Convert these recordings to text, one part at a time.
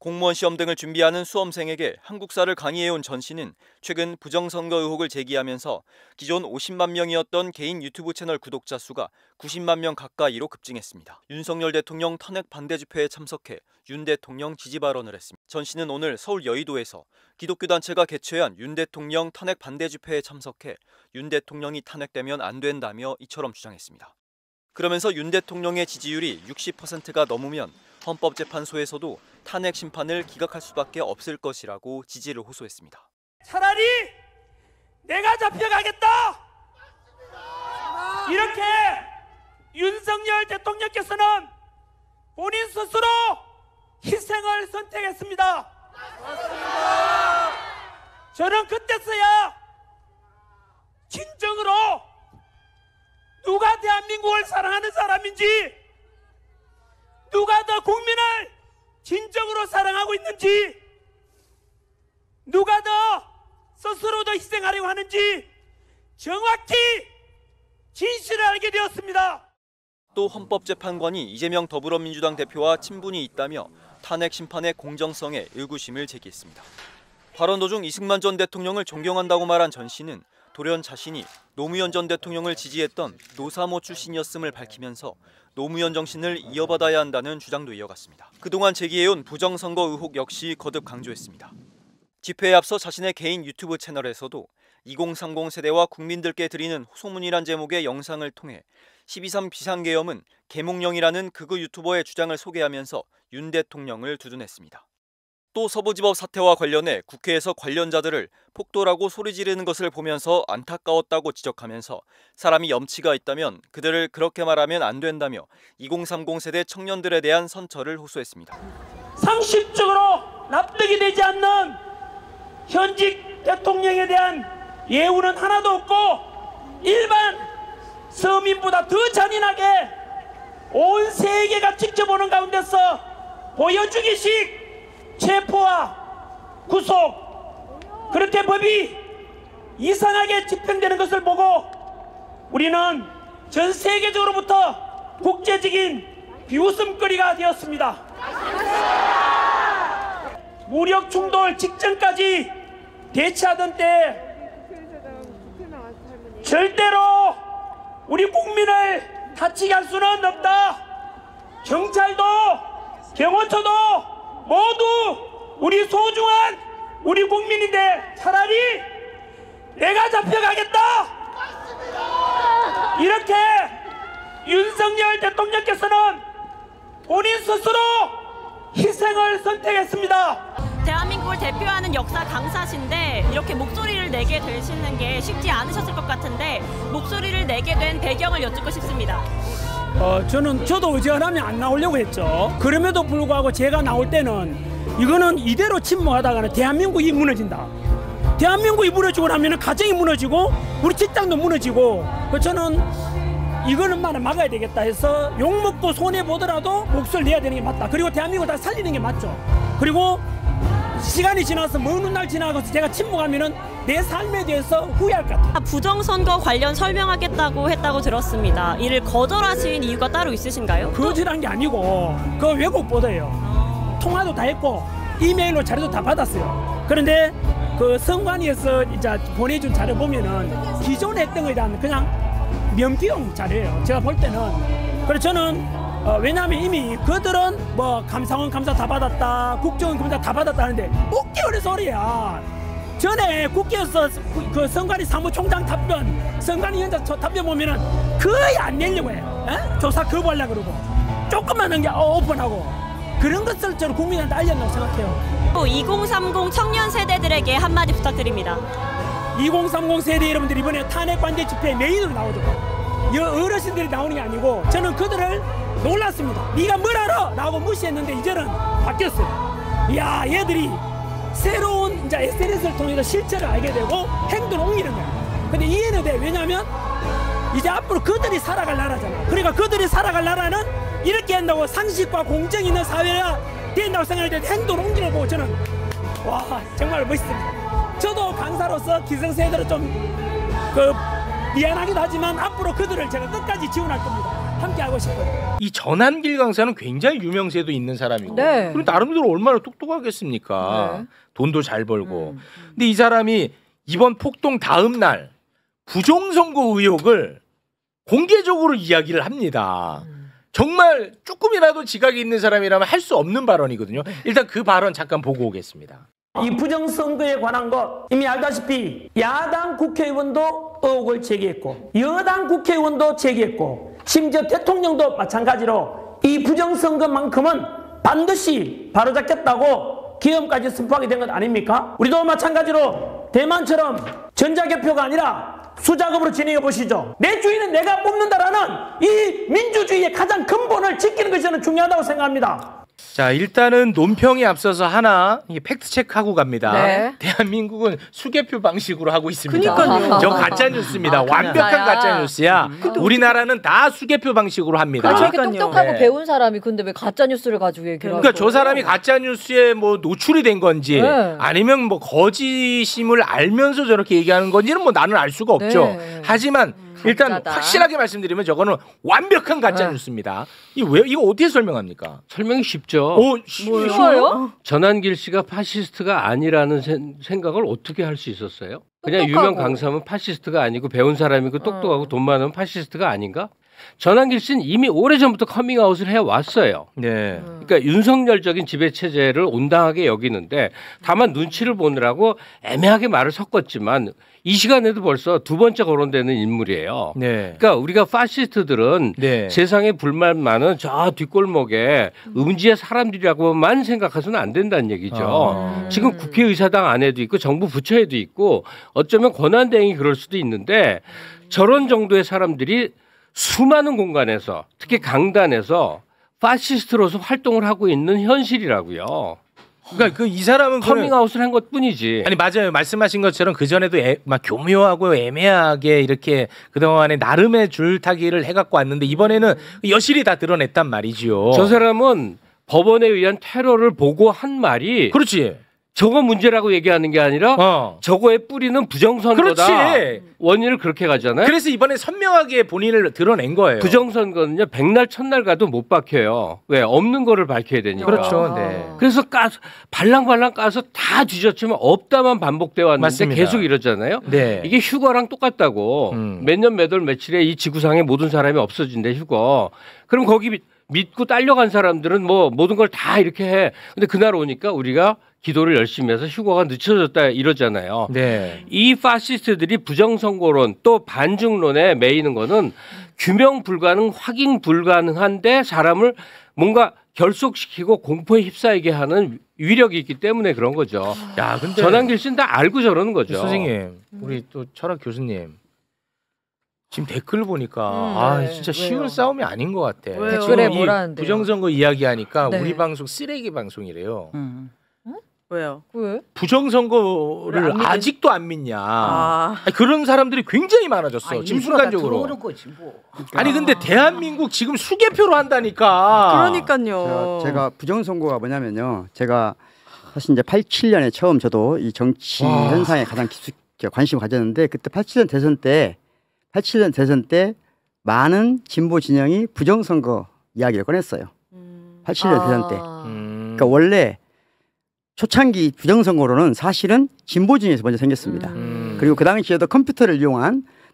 공무원 시험 등을 준비하는 수험생에게 한국사를 강의해온 전 씨는 최근 부정선거 의혹을 제기하면서 기존 50만 명이었던 개인 유튜브 채널 구독자 수가 90만 명 가까이로 급증했습니다. 윤석열 대통령 탄핵 반대 집회에 참석해 윤 대통령 지지 발언을 했습니다. 전 씨는 오늘 서울 여의도에서 기독교 단체가 개최한 윤 대통령 탄핵 반대 집회에 참석해 윤 대통령이 탄핵되면 안 된다며 이처럼 주장했습니다. 그러면서 윤 대통령의 지지율이 60%가 넘으면 헌법재판소에서도 탄핵 심판을 기각할 수밖에 없을 것이라고 지지를 호소했습니다. 차라리 내가 잡혀가겠다! 이렇게 윤석열 대통령께서는 본인 스스로 희생을 선택했습니다. 저는 그때서야 진정으로 누가 대한민국을 사랑하는 사람인지, 누가 더 국민을 진정으로 사랑하고 있는지, 누가 더 스스로도 희생하려고 하는지 정확히 진실을 알게 되었습니다. 또 헌법재판관이 이재명 더불어민주당 대표와 친분이 있다며 탄핵 심판의 공정성에 의구심을 제기했습니다. 발언 도중 이승만 전 대통령을 존경한다고 말한 전 씨는 돌연 자신이 노무현 전 대통령을 지지했던 노사모 출신이었음을 밝히면서 노무현 정신을 이어받아야 한다는 주장도 이어갔습니다. 그동안 제기해온 부정선거 의혹 역시 거듭 강조했습니다. 집회에 앞서 자신의 개인 유튜브 채널에서도 2030 세대와 국민들께 드리는 소문이란 제목의 영상을 통해 12.3 비상계엄은 계몽령이라는 극우 유튜버의 주장을 소개하면서 윤 대통령을 두둔했습니다. 또 서부지법 사태와 관련해 국회에서 관련자들을 폭도라고 소리 지르는 것을 보면서 안타까웠다고 지적하면서 사람이 염치가 있다면 그들을 그렇게 말하면 안 된다며 2030 세대 청년들에 대한 선처를 호소했습니다. 상식적으로 납득이 되지 않는 현직 대통령에 대한 예우는 하나도 없고 일반 서민보다 더 잔인하게 온 세계가 지켜보는 가운데서 보여주기식 체포와 구속, 그렇게 법이 이상하게 집행되는 것을 보고 우리는 전 세계적으로부터 국제적인 비웃음거리가 되었습니다. 무력 충돌 직전까지 대치하던 때 절대로 우리 국민을 다치게 할 수는 없다. 경찰도 경호처도 모두 우리 소중한 우리 국민인데 차라리 내가 잡혀가겠다! 이렇게 윤석열 대통령께서는 본인 스스로 희생을 선택했습니다. 대한민국을 대표하는 역사 강사신데 이렇게 목소리를 내게 되시는 게 쉽지 않으셨을 것 같은데 목소리를 내게 된 배경을 여쭙고 싶습니다. 저도 어지간하면 안 나오려고 했죠. 그럼에도 불구하고 제가 나올 때는 이거는 이대로 침묵하다가는 대한민국이 무너진다. 대한민국이 무너지고 나면 가정이 무너지고 우리 직장도 무너지고 저는 이거는 막아야 되겠다 해서 욕먹고 손해보더라도 목소리를 내야 되는 게 맞다. 그리고 대한민국을 다 살리는 게 맞죠. 그리고 시간이 지나서 먼 날 지나가서 제가 침묵하면은 내 삶에 대해서 후회할 것 같아요. 부정선거 관련 설명하겠다고 했다고 들었습니다. 이를 거절하신 이유가 따로 있으신가요? 거절한 게 아니고 그 왜곡 보도예요. 통화도 다 했고 이메일로 자료도 다 받았어요. 그런데 그 선관위에서 이제 보내준 자료 보면은 기존에 했던 거에 대한 그냥 면피용 자료예요. 제가 볼 때는. 그래서 저는 왜냐하면 이미 그들은 뭐 감사원 감사 다 받았다, 국정원 검사 다 받았다 하는데 6개월의 소리야. 전에 국회에서 그 선관위 사무총장 답변, 선관위 위원장 답변 보면은 거의 안 내려고 해요. 에? 조사 거부하려고 그러고 조금만 한 게 오픈하고 그런 것을 저는 국민한테 알렸다고 생각해요. 또 2030 청년 세대들에게 한마디 부탁드립니다. 2030 세대 여러분들 이번에 탄핵 반대 집회에 메인으로 나오죠. 어르신들이 나오는 게 아니고 저는 그들을 놀랐습니다. 네가 뭘 알아? 라고 무시했는데 이제는 바뀌었어요. 이야, 얘들이 새로운 이제 SNS를 통해서 실체를 알게 되고 행동을 옮기는 거야. 근데 이해는 돼. 왜냐하면 이제 앞으로 그들이 살아갈 나라잖아. 그러니까 그들이 살아갈 나라는 이렇게 한다고 상식과 공정 있는 사회가 된다고 생각할 때 행동을 옮기는 거 보고 저는 와 정말 멋있습니다. 저도 강사로서 기성세대로 좀 미안하기도 하지만 앞으로 그들을 제가 끝까지 지원할 겁니다. 함께 하고 싶어요. 이 전한길 강사는 굉장히 유명세도 있는 사람이고 네. 그리고 나름대로 얼마나 똑똑하겠습니까? 네. 돈도 잘 벌고. 근데 이 사람이 이번 폭동 다음 날 부정선거 의혹을 공개적으로 이야기를 합니다. 정말 조금이라도 지각이 있는 사람이라면 할 수 없는 발언이거든요. 일단 그 발언 잠깐 보고 오겠습니다. 이 부정선거에 관한 것 이미 알다시피 야당 국회의원도 의혹을 제기했고 여당 국회의원도 제기했고 심지어 대통령도 마찬가지로 이 부정선거만큼은 반드시 바로잡겠다고 기염까지 선포하게 된 것 아닙니까? 우리도 마찬가지로 대만처럼 전자개표가 아니라 수작업으로 진행해 보시죠. 내 주인은 내가 뽑는다라는 이 민주주의의 가장 근본을 지키는 것이 저는 중요하다고 생각합니다. 자, 일단은 논평에 앞서서 하나 팩트 체크하고 갑니다. 네. 대한민국은 수개표 방식으로 하고 있습니다. 그러니까요. 저 가짜 뉴스입니다. 완벽한 진짜야. 가짜 뉴스야. 우리나라는 다 수개표 방식으로 합니다. 저렇게 똑똑하고 네. 배운 사람이 근데 왜 가짜 뉴스를 가지고 얘기를 그러니까 하고. 저 사람이 가짜 뉴스에 뭐 노출이 된 건지 네. 아니면 뭐 거짓임을 알면서 저렇게 얘기하는 건지는 뭐 나는 알 수가 없죠. 네. 하지만 일단 가짜다. 확실하게 말씀드리면 저거는 완벽한 가짜 네. 뉴스입니다. 이거 어떻게 설명합니까? 설명이 쉽죠. 쉬워요? 전한길 씨가 파시스트가 아니라는 생각을 어떻게 할 수 있었어요? 그냥 똑똑하고. 유명 강사면 파시스트가 아니고 배운 사람이고 똑똑하고 돈 많으면 파시스트가 아닌가? 전한길 씨는 이미 오래전부터 커밍아웃을 해왔어요. 네. 그러니까 윤석열적인 지배체제를 온당하게 여기는데 다만 눈치를 보느라고 애매하게 말을 섞었지만 이 시간에도 벌써 두 번째 거론되는 인물이에요. 네. 그러니까 우리가 파시스트들은 네. 세상에 불만 많은 저 뒷골목에 음지의 사람들이라고만 생각해서는 안 된다는 얘기죠. 지금 국회의사당 안에도 있고 정부 부처에도 있고 어쩌면 권한대행이 그럴 수도 있는데 저런 정도의 사람들이 수많은 공간에서 특히 강단에서 파시스트로서 활동을 하고 있는 현실이라고요. 그러니까 이 사람은 커밍아웃을 한 것뿐이지. 아니 맞아요. 말씀하신 것처럼 그 전에도 막 교묘하고 애매하게 이렇게 그동안에 나름의 줄타기를 해갖고 왔는데 이번에는 여실히 다 드러냈단 말이지요. 저 사람은 법원에 의한 테러를 보고 한 말이 그렇지. 저거 문제라고 얘기하는 게 아니라 저거의 뿌리는 부정선거다. 그렇지. 원인을 그렇게 가잖아요. 그래서 이번에 선명하게 본인을 드러낸 거예요. 부정선거는요. 백날 첫날 가도 못 박혀요. 왜? 없는 거를 밝혀야 되니까. 그렇죠. 네. 그래서 발랑발랑 까서 다 뒤졌지만 없다만 반복돼 왔는데 맞습니다. 계속 이러잖아요. 네. 이게 휴거랑 똑같다고. 몇 년 몇 월 며칠에 이 지구상에 모든 사람이 없어진대 휴거. 그럼 거기 믿고 딸려간 사람들은 뭐 모든 걸 다 이렇게 해. 근데 그날 오니까 우리가 기도를 열심히 해서 휴거가 늦춰졌다 이러잖아요. 네. 이 파시스트들이 부정선거론 또 반중론에 매이는 거는 규명 불가능, 확인 불가능한데 사람을 뭔가 결속시키고 공포에 휩싸이게 하는 위력이 있기 때문에 그런 거죠. 야, 근데 전한길 씨는 다 알고 저러는 거죠. 선생님, 우리 또 철학 교수님. 지금 댓글 보니까 네. 진짜 왜요? 쉬운 싸움이 아닌 것 같아. 왜요? 지금 댓글에 이 뭐라는데요? 부정선거 이야기하니까 네. 우리 방송 쓰레기 방송이래요. 왜요? 왜? 부정선거를 안 믿는- 아직도 안 믿냐. 아. 아니, 그런 사람들이 굉장히 많아졌어. 지금 순간적으로. 거지 뭐. 아니 근데 대한민국 지금 수개표로 한다니까. 그러니까요. 제가 부정선거가 뭐냐면요. 제가 사실 이제 87년에 처음 저도 이 정치 현상에 가장 관심을 가졌는데 그때 87년 대선 때 많은 진보 진영이 부정선거 이야기를 꺼냈어요. 87년 대선 때. 그러니까 원래 초창기 부정선거로는 사실은 진보 진영에서 먼저 생겼습니다. 그리고 그 당시에도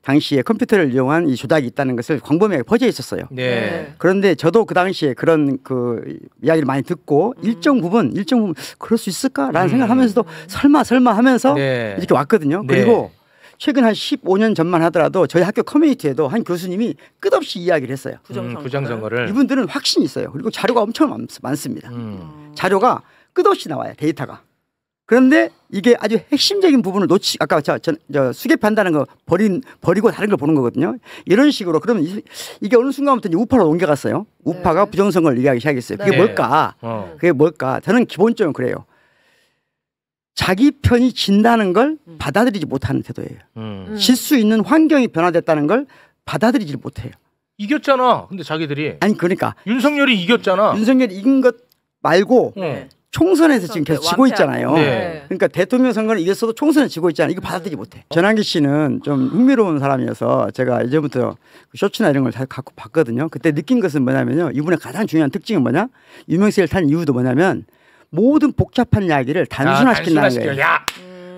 당시에 컴퓨터를 이용한 이 조작이 있다는 것을 광범위하게 퍼져 있었어요. 네. 그런데 저도 그 당시에 그런 그 이야기를 많이 듣고 일정 부분 그럴 수 있을까라는 생각하면서도 설마 하면서 네. 이렇게 왔거든요. 네. 그리고 최근 한 15년 전만 하더라도 저희 학교 커뮤니티에도 한 교수님이 끝없이 이야기를 했어요. 부정선거를. 이분들은 확신이 있어요. 그리고 자료가 엄청 많습니다. 자료가 끝없이 나와요. 데이터가. 그런데 이게 아주 핵심적인 부분을 아까 저 수개표한다는 거 버리고 다른 걸 보는 거거든요. 이런 식으로 그러면 이게 어느 순간부터 이제 우파로 옮겨갔어요. 우파가 부정선거를 얘기하기 시작했어요. 그게 네. 뭘까? 그게 뭘까? 저는 기본적으로 그래요. 자기 편이 진다는 걸 받아들이지 못하는 태도예요. 질 수 있는 환경이 변화됐다는 걸 받아들이지 못해요. 이겼잖아. 근데 자기들이. 아니 그러니까 윤석열이 이겼잖아. 윤석열이 이긴 것 말고 총선에서 지금 계속 지고 있잖아요. 네. 그러니까 대통령 선거는 이겼어도 총선을 지고 있잖아요. 이거 받아들이지 못해. 전환기 씨는 좀 흥미로운 사람이어서 제가 예전부터 쇼츠나 이런 걸 다 갖고 봤거든요. 그때 느낀 것은 뭐냐면요. 이분의 가장 중요한 특징은 뭐냐? 유명세를 탄 이유도 뭐냐면 모든 복잡한 이야기를 단순화시킨다는 거예요. 야.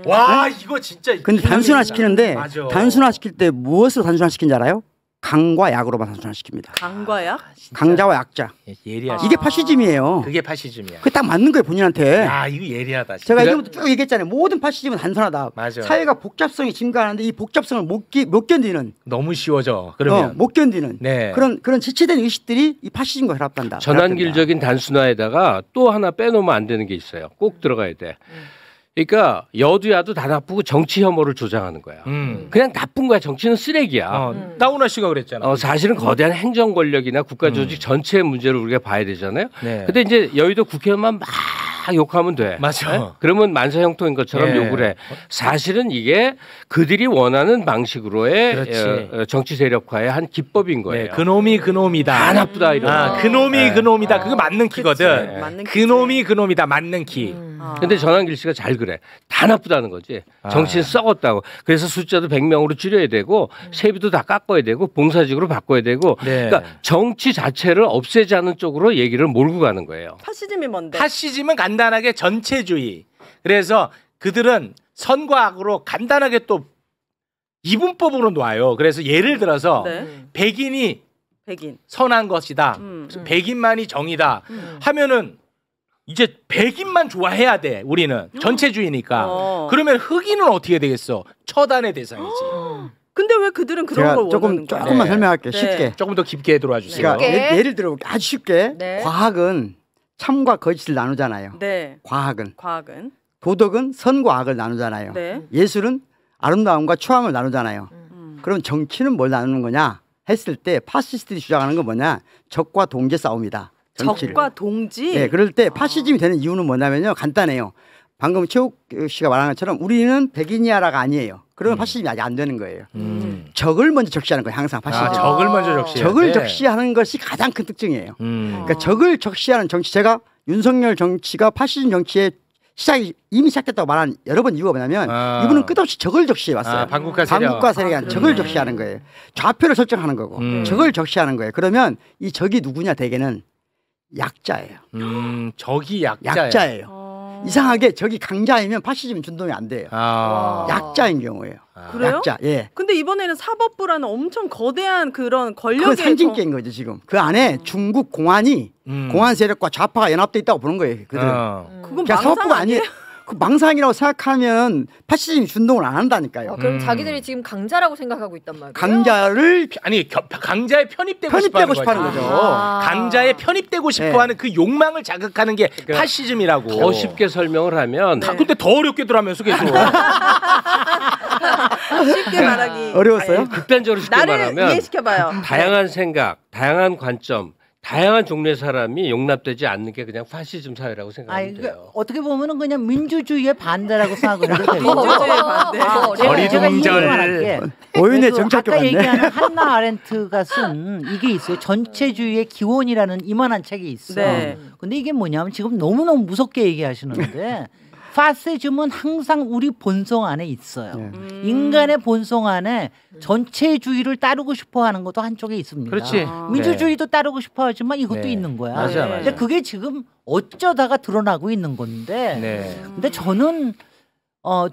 와 이거 진짜. 근데 단순화시키는데 맞아. 단순화시킬 때 무엇으로 단순화시킨지 알아요? 강과 약으로만 단순화시킵니다. 강과 약? 강자와 약자. 예리하시. 이게 파시즘이에요. 그게 파시즘이야. 그게 딱 맞는 거예요 본인한테. 야 이거 예리하다. 진짜. 제가 이제부터 쭉 얘기했잖아요. 모든 파시즘은 단순하다. 맞아. 사회가 복잡성이 증가하는데 이 복잡성을 못 견디는 너무 쉬워져. 그러면 못 견디는 네. 그런 지체된 의식들이 이 파시즘과 결합한다. 전환길적인 단순화에다가 또 하나 빼놓으면 안 되는 게 있어요. 꼭 들어가야 돼. 그러니까 여두야도 다 나쁘고 정치 혐오를 조장하는 거야. 그냥 나쁜 거야. 정치는 쓰레기야. 나훈아 씨가 그랬잖아. 사실은 거대한 행정 권력이나 국가 조직 전체의 문제를 우리가 봐야 되잖아요. 네. 근데 이제 여의도 국회의원만 막 욕하면 돼. 맞아. 네? 그러면 만사형통인 것처럼 네. 욕을 해. 사실은 이게 그들이 원하는 방식으로의 그렇지. 정치 세력화의 한 기법인 거예요. 네, 그놈이다. 다 나쁘다 이런. 아, 거. 그놈이다. 그거 맞는 키거든. 그치. 맞는 키지. 그놈이다. 맞는 키. 근데 전환길 씨가 잘 그래. 다 나쁘다는 거지. 아. 정치는 썩었다고. 그래서 숫자도 100명으로 줄여야 되고 세비도 다 깎아야 되고 봉사직으로 바꿔야 되고. 네. 그러니까 정치 자체를 없애자는 쪽으로 얘기를 몰고 가는 거예요. 파시즘이 뭔데? 파시즘은 간단하게 전체주의. 그래서 그들은 선과 악으로 간단하게 또 이분법으로 놔요. 그래서 예를 들어서 네. 백인이 백인. 선한 것이다. 백인만이 정이다. 하면은 이제 백인만 좋아해야 돼. 우리는 전체주의니까. 그러면 흑인은 어떻게 되겠어? 처단의 대상이지. 근데 왜 그들은 그런 제가 걸 원하는 거야? 조금만 네. 설명할게요. 네. 쉽게. 조금 더 깊게 들어와 주세요. 제가 예를 들어볼게요. 아주 쉽게. 네. 과학은 참과 거짓을 나누잖아요. 네. 과학은. 과학은. 도덕은 선과 악을 나누잖아요. 네. 예술은 아름다움과 추함을 나누잖아요. 그럼 정치는 뭘 나누는 거냐 했을 때 파시스트들이 주장하는 건 뭐냐? 적과 동지의 싸움이다. 정치를. 적과 동지. 네, 그럴 때 파시즘이 되는 이유는 뭐냐면요. 간단해요. 방금 최욱 씨가 말한 것처럼 우리는 백인이야라가 아니에요. 그러면 파시즘이 아직 안 되는 거예요. 적을 먼저 적시하는 거예요. 항상 파시즘. 적을 먼저 적시. 적을 적시하는 것이 가장 큰 특징이에요. 그러니까 적을 적시하는 정치. 제가 윤석열 정치가 파시즘 정치의 이미 시작됐다고 말한 여러 번 이유가 뭐냐면 이분은 끝없이 적을 적시해 왔어요. 반국가 세력. 반국가 세력이 적을 적시하는 거예요. 좌표를 설정하는 거고 적을 적시하는 거예요. 그러면 이 적이 누구냐 대개는 약자예요. 적이 약자야. 약자예요. 이상하게 적이 강자이면 파시즘 준동이 안 돼요. 약자인 경우예요. 그래요? 약자. 예. 근데 이번에는 사법부라는 엄청 거대한 그런 그건 권력의 상징계인 거죠 지금. 그 안에 중국 공안이 공안 세력과 좌파가 연합돼 있다고 보는 거예요. 그들은. 그건 그러니까 망상 사법부가 아니에요? 그 망상이라고 생각하면 파시즘이 준동을 안 한다니까요. 그럼 자기들이 지금 강자라고 생각하고 있단 말이에요. 강자를 아니 강자에 편입되고 편입되고 싶어하는 싶어하는 거지. 거죠. 강자에 편입되고 싶어하는 그 욕망을 자극하는 게 파시즘이라고. 더 쉽게 설명을 하면 근데 더 어렵게 들어가면서 계속. 쉽게 말하기 어려웠어요? 극단적으로 쉽게 나를 말하면 이해시켜봐요. 다양한 생각, 다양한 관점, 다양한 종류의 사람이 용납되지 않는 게 그냥 파시즘 사회라고 생각하면 돼요. 어떻게 보면은 그냥 민주주의의 반대라고 생각을 해도 돼요. 민주주의의 반대. 제가 이 얘기만 할게. 오윤의 그 정착교 아까 같네. 얘기하는 한나 아렌트가 쓴 이게 있어요. 전체주의의 기원이라는 이만한 책이 있어. 네. 근데 이게 뭐냐면 지금 너무너무 무섭게 얘기하시는데 파시즘은 항상 우리 본성 안에 있어요. 인간의 본성 안에 전체주의를 따르고 싶어하는 것도 한쪽에 있습니다. 그렇지. 민주주의도 따르고 싶어하지만 이것도 네. 있는 거야. 맞아. 근데 그게 지금 어쩌다가 드러나고 있는 건데. 네. 근데 저는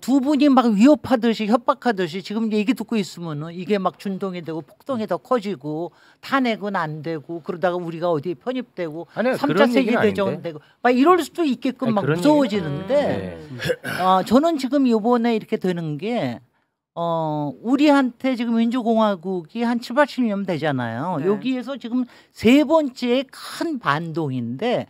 두 분이 막 위협하듯이 협박하듯이 지금 얘기 듣고 있으면은 이게 막 준동이 되고 폭동이 더 커지고 탄핵은 안 되고 그러다가 우리가 어디에 편입되고 아니요, 3차 그런 얘기는 세계대전 아닌데. 되고 막 이럴 수도 있게끔 아니, 막 그런 무서워지는데 저는 지금 이번에 이렇게 되는 게 우리한테 지금 민주공화국이 한 7, 80년 되잖아요. 네. 여기에서 지금 세 번째 큰 반동인데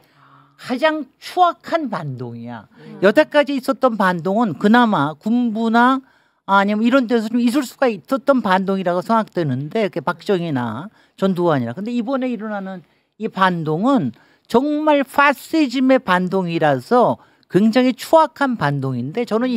가장 추악한 반동이야. 여태까지 있었던 반동은 그나마 군부나 아니면 이런 데서 좀 있을 수가 있었던 반동이라고 생각되는데 박정희나 전두환이나. 근데 이번에 일어나는 이 반동은 정말 파시즘의 반동이라서 굉장히 추악한 반동인데 저는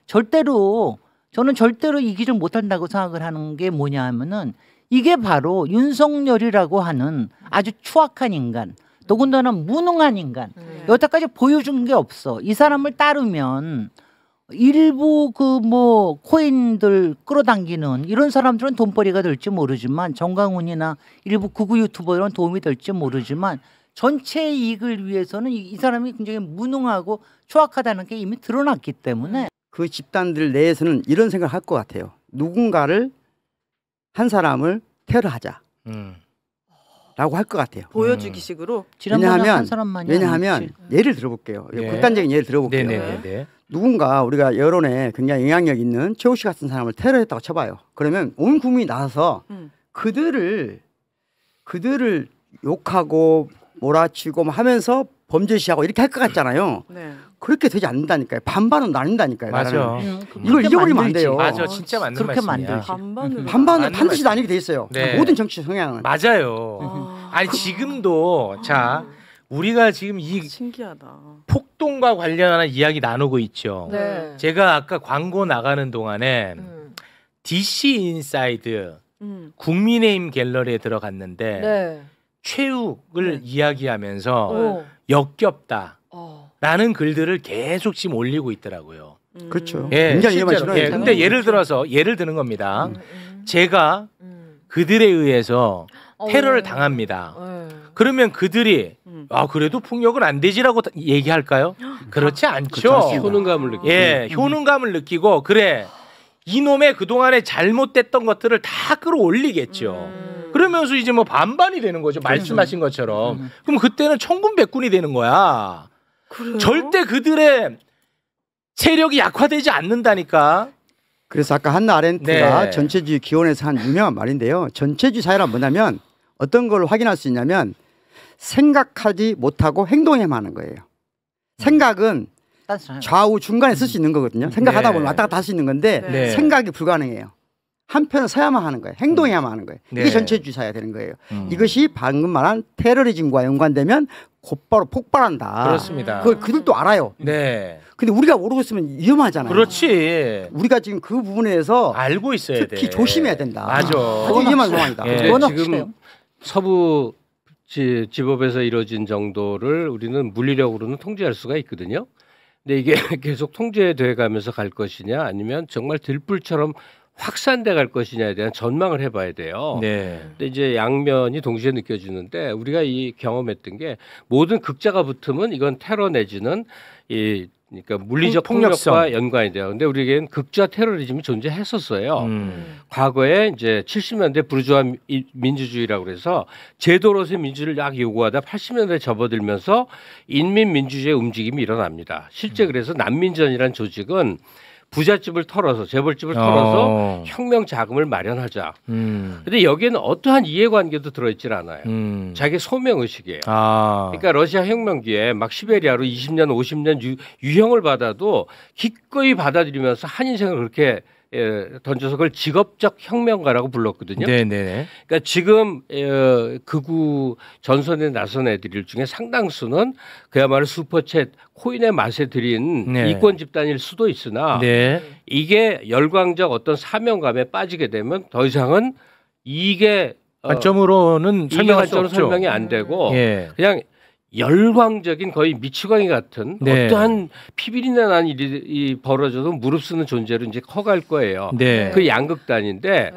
절대로 이기를 못한다고 생각을 하는 게 뭐냐 하면은 이게 바로 윤석열이라고 하는 아주 추악한 인간 더군다나 무능한 인간. 여태까지 보여준 게 없어. 이 사람을 따르면 일부 그 뭐 코인들 끌어당기는 이런 사람들은 돈벌이가 될지 모르지만 정강훈이나 일부 극우 유튜버들은 도움이 될지 모르지만 전체 이익을 위해서는 이 사람이 굉장히 무능하고 추악하다는 게 이미 드러났기 때문에 그 집단들 내에서는 이런 생각을 할 것 같아요. 누군가를 한 사람을 테러하자. 라고 할 것 같아요. 보여주기 식으로. 지난번에 한 사람만이 왜냐하면 예를 들어볼게요. 네. 극단적인 예를 들어볼게요. 네네네. 누군가 우리가 여론에 굉장히 영향력 있는 최호 씨 같은 사람을 테러했다고 쳐봐요. 그러면 온 국민이 나서서 그들을 욕하고 몰아치고 하면서 범죄시하고 이렇게 할 것 같잖아요. 네. 그렇게 되지 않는다니까요. 반반은 나뉜다니까요. 맞아. 이걸 잊어버리면 안 돼요. 맞아, 진짜 맞는 그렇게 말씀이야. 만들지. 반반은 반드시 나뉘게 돼 있어요. 네. 모든 정치 성향은. 맞아요. 아니 지금도 자 우리가 지금 이 신기하다. 폭동과 관련한 이야기 나누고 있죠. 네. 제가 아까 광고 나가는 동안에 DC 인사이드 국민의힘 갤러리에 들어갔는데 네. 최욱을 이야기하면서 오. 역겹다라는 글들을 계속 지금 올리고 있더라고요. 그렇죠. 예, 굉장히 위험한 실제로. 신호예요. 예, 근데 예를 들어서 예를 드는 겁니다. 제가 그들에 의해서 테러를 당합니다. 그러면 그들이 아 그래도 폭력은 안 되지라고 얘기할까요? 그렇지 않죠. 효능감을 느끼고. 예, 효능감을 느끼고 그래 이놈의 그동안에 잘못됐던 것들을 다 끌어올리겠죠. 그러면서 이제 뭐 반반이 되는 거죠. 말씀하신 것처럼. 그럼 그때는 천군백군이 되는 거야. 그래요? 절대 그들의 세력이 약화되지 않는다니까. 그래서 아까 한나 아렌트가 네. 전체주의 기원에서 한 유명한 말인데요. 전체주의 사회란 뭐냐면 어떤 걸 확인할 수 있냐면 생각하지 못하고 행동해만 하는 거예요. 생각은 좌우 중간에 쓸 수 있는 거거든요. 생각하다 보면 왔다 갔다 할 수 있는 건데 네. 생각이 불가능해요. 한편은 서야만 하는 거예요. 행동해야만 하는 거예요. 네. 이게 전체주의 사회가 되는 거예요. 이것이 방금 말한 테러리즘과 연관되면 곧바로 폭발한다. 그렇습니다. 그걸 그들도 알아요. 네. 근데 우리가 모르고 있으면 위험하잖아요. 그렇지. 우리가 지금 그 부분에서 알고 있어야 돼. 특히 조심해야 된다. 맞아. 아주 위험한 상황이다. 예. 지금 서부 지법에서 이루어진 정도를 우리는 물리력으로는 통제할 수가 있거든요. 근데 이게 계속 통제돼 가면서 갈 것이냐 아니면 정말 들불처럼 확산돼 갈 것이냐에 대한 전망을 해봐야 돼요. 네. 근데 이제 양면이 동시에 느껴지는데 우리가 이 경험했던 게 모든 극자가 붙으면 이건 테러 내지는 이 그러니까 물리적 폭력성. 폭력과 연관이 돼요. 근데 우리에겐 극좌 테러리즘이 존재했었어요. 과거에 이제 70년대 부르주아 민주주의라고 그래서 제도로서의 민주를 약 요구하다 80년대 접어들면서 인민민주주의 움직임이 일어납니다. 실제 그래서 난민전이라는 조직은 부잣집을 털어서 재벌집을 털어서 혁명 자금을 마련하자. 근데 여기에는 어떠한 이해관계도 들어있질 않아요. 자기 소명 의식이에요. 그러니까 러시아 혁명기에 막 시베리아로 20년, 50년 유형을 받아도 기꺼이 받아들이면서 한인생을 그렇게 던져서 그걸 직업적 혁명가라고 불렀거든요. 네네. 그러니까 지금 극우 전선에 나선 애들 중에 상당수는 그야말로 슈퍼챗 코인의 맛에 들인 네. 이권 집단일 수도 있으나 네. 이게 열광적 어떤 사명감에 빠지게 되면 더 이상은 이게 관점으로는 이게 설명할 수 관점으로 없죠. 설명이 안 되고 예. 그냥 열광적인 거의 미치광이 같은 네. 어떠한 피비린내 난 일이 벌어져도 무릅쓰는 존재로 이제 커갈 거예요. 네. 그 양극단인데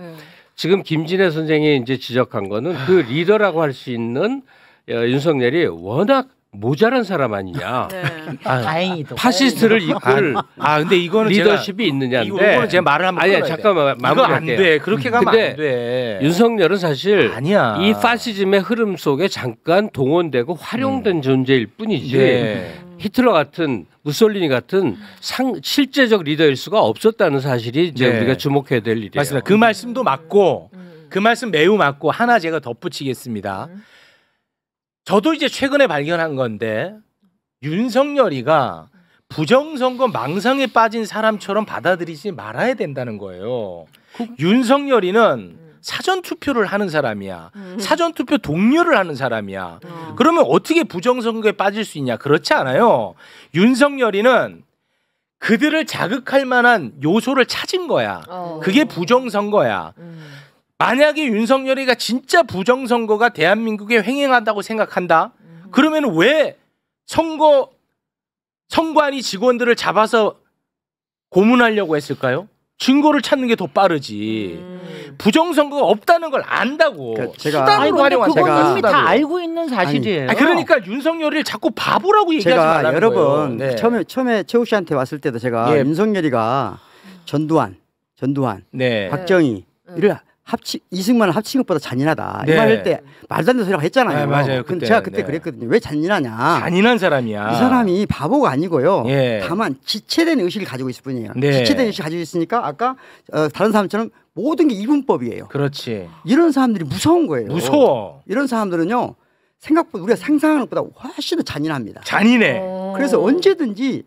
지금 김진애 선생이 이제 지적한 거는 그 리더라고 할 수 있는 윤석열이 워낙 모자란 사람 아니냐. 네. 다행히도 파시스트를 이끌 근데 이거는 리더십이 있느냐인데. 이거는 제가 말을 한번 아니야 끊어야 잠깐만 돼. 이거 안 마무리할게요. 돼. 그렇게 가면 근데 안 돼. 윤석열은 사실 아니야. 이 파시즘의 흐름 속에 잠깐 동원되고 활용된 존재일 뿐이지. 네. 히틀러 같은 무솔리니 같은 실제적 리더일 수가 없었다는 사실이 이제 네. 우리가 주목해야 될 일이에요. 맞습니다. 그 말씀도 맞고 그 말씀 매우 맞고 하나 제가 덧붙이겠습니다. 저도 이제 최근에 발견한 건데 윤석열이가 부정선거 망상에 빠진 사람처럼 받아들이지 말아야 된다는 거예요. 윤석열이는 사전투표를 하는 사람이야. 사전투표 독려를 하는 사람이야. 그러면 어떻게 부정선거에 빠질 수 있냐? 그렇지 않아요. 윤석열이는 그들을 자극할 만한 요소를 찾은 거야. 그게 부정선거야. 만약에 윤석열이가 진짜 부정선거가 대한민국에 횡행한다고 생각한다? 그러면 왜 선관위 직원들을 잡아서 고문하려고 했을까요? 증거를 찾는 게 더 빠르지. 부정선거가 없다는 걸 안다고 그러니까 제가- 수단으로 활용한 그건 이미 다 수단으로. 알고 있는 사실이에요. 그러니까 윤석열이를 자꾸 바보라고 얘기하지 제가 말라는 여러 거예요. 번 네. 처음에 최욱 씨한테 왔을 때도 제가 예. 윤석열이가 전두환, 네. 박정희 이를 이승만을 합친 것보다 잔인하다. 네. 이 말 할 때 말도 안 되는 소리라고 했잖아요. 네, 맞아요. 근데 그때. 제가 그때 네. 그랬거든요. 왜 잔인하냐? 잔인한 사람이야. 이 사람이 바보가 아니고요. 예. 다만 지체된 의식을 가지고 있을 뿐이에요. 네. 지체된 의식을 가지고 있으니까 아까 다른 사람처럼 모든 게 이분법이에요. 그렇지. 이런 사람들이 무서운 거예요. 무서워. 이런 사람들은요. 생각보다 우리가 상상하는 것보다 훨씬 더 잔인합니다. 잔인해. 그래서 언제든지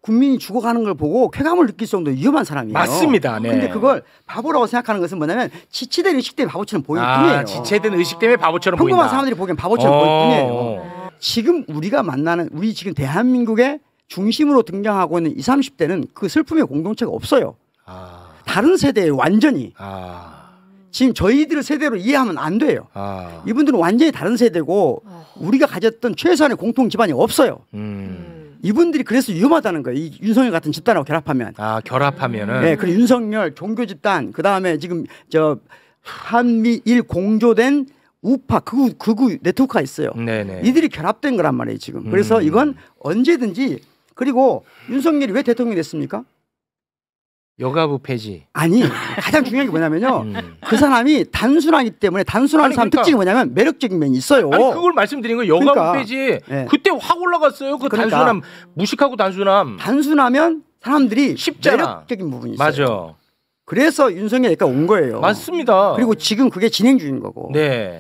국민이 죽어가는 걸 보고 쾌감을 느낄 정도로 위험한 사람이에요. 맞습니다. 네. 근데 그걸 바보라고 생각하는 것은 뭐냐면 지체된 의식 때문에 바보처럼 보일 뿐이에요. 지체된 의식 때문에 바보처럼 평범한 보인다. 사람들이 보기엔 바보처럼 보일 뿐이에요. 지금 우리가 만나는 우리 지금 대한민국의 중심으로 등장하고 있는 20, 30대는 그 슬픔의 공동체가 없어요. 다른 세대에 완전히. 지금 저희들 세대로 이해하면 안 돼요. 이분들은 완전히 다른 세대고 우리가 가졌던 최소한의 공통 기반이 없어요. 이분들이 그래서 위험하다는 거예요. 이 윤석열 같은 집단하고 결합하면. 결합하면은. 네, 그리고 윤석열 종교 집단, 그 다음에 지금 한미일 공조된 우파 극우 네트워크가 있어요. 네네. 이들이 결합된 거란 말이에요 지금. 그래서 이건 언제든지. 그리고 윤석열이 왜 대통령이 됐습니까? 여가부 폐지. 아니 가장 중요한 게 뭐냐면요. 그 사람이 단순하기 때문에 단순한 아니, 사람 그러니까- 특징이 뭐냐면 매력적인 면이 있어요. 아니 그걸 말씀드린 거예요. 여가부 그러니까, 폐지. 네. 그때 확 올라갔어요. 그 그러니까. 단순함. 무식하고 단순함. 단순하면 사람들이 쉽잖아. 매력적인 부분이 있어요. 맞아. 그래서 윤석열이가 온 거예요. 맞습니다. 그리고 지금 그게 진행 중인 거고. 네.